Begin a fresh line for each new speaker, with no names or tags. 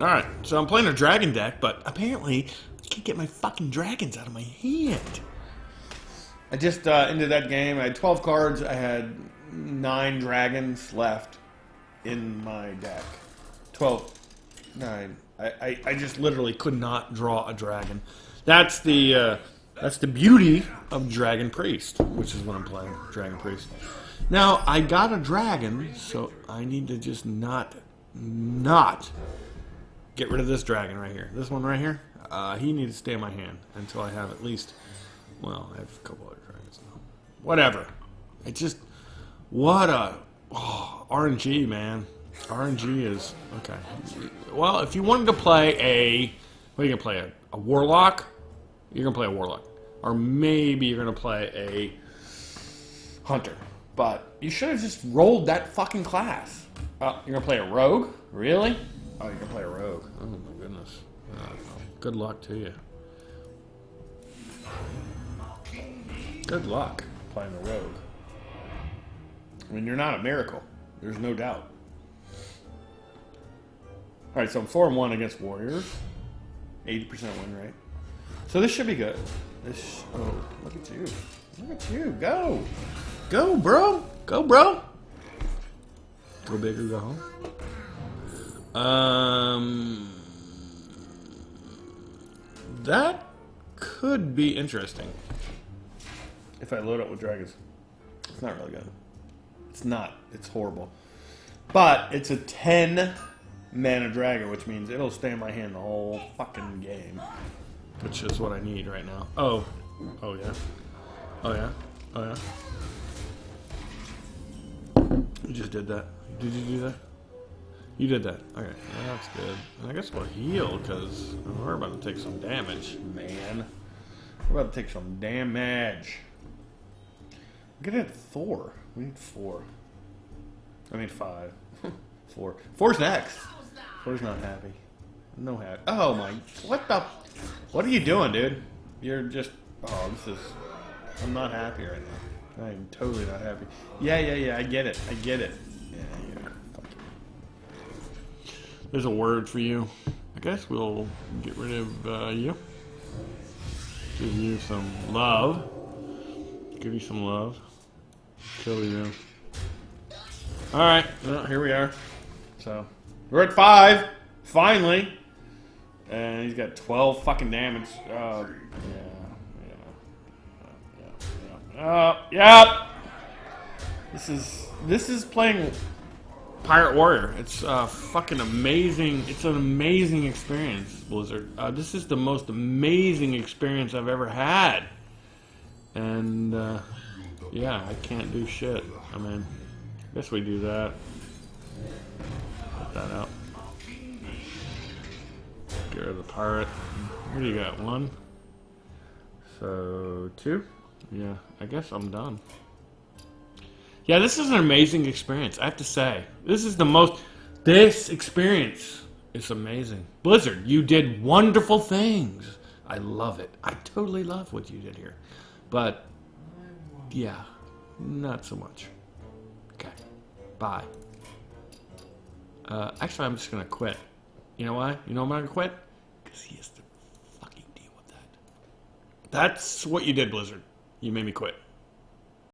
Alright, so I'm playing a dragon deck, but apparently I can't get my fucking dragons out of my hand. I just ended that game. I had 12 cards. I had 9 dragons left in my deck. 12. 9. I just literally could not draw a dragon. That's the beauty of Dragon Priest, which is what I'm playing, Dragon Priest. Now, I got a dragon, so I need to just not get rid of this dragon right here. This one right here, he needs to stay in my hand until I have at least, well, I have a couple other dragons now. Whatever. It just, what a, RNG, man. RNG is, okay. Well, if you wanted to play what are you going to play, a warlock? You're going to play a warlock. Or maybe you're going to play a hunter. But you should have just rolled that fucking class. You're going to play a rogue? Really? Oh, you're going to play a rogue. Oh, my goodness. Good luck to you. Good luck playing a rogue. I mean, you're not a miracle. There's no doubt. Alright, so I'm 4-1 against warriors. 80% win rate. So this should be good. Oh, look at you. Look at you. Go. Go, bro. Go, bro. Go big or go home. That could be interesting. If I load up with dragons. It's not really good. It's not. It's horrible. But it's a 10 mana dragon, which means it'll stay in my hand the whole fucking game. Which is what I need right now. Oh. Oh, yeah. Oh, yeah. Oh, yeah. You just did that. Did you do that? You did that. Okay. Yeah, that's good. And I guess we'll heal, because we're about to take some damage, man. We're about to take some damage. We're gonna hit 4. We need 4. I mean 5. 4. 4's next. 4's not happy. No happy. Oh my. What the? What are you doing, dude? You're just. Oh, this is. I'm not happy right now. I am totally not happy. Yeah. I get it. I get it. Yeah. Fuck you. There's a word for you. I guess we'll get rid of you. Give you some love. Give you some love. Kill you. Alright. Well, here we are. So, we're at 5. Finally. And he's got 12 fucking damage. Yeah. This is playing Pirate Warrior. It's fucking amazing. It's an amazing experience, Blizzard. This is the most amazing experience I've ever had. And yeah, I can't do shit. I mean, I guess we do that. Put that out. Get rid of the pirate. What do you got? 1? So 2? Yeah, I guess I'm done. Yeah, this is an amazing experience, I have to say. This experience is amazing. Blizzard, you did wonderful things. I love it. I totally love what you did here. But, yeah, not so much. Okay, bye. Actually, I'm just going to quit. You know why? You know why I'm going to quit? Because he has to fucking deal with that. That's what you did, Blizzard. You made me quit.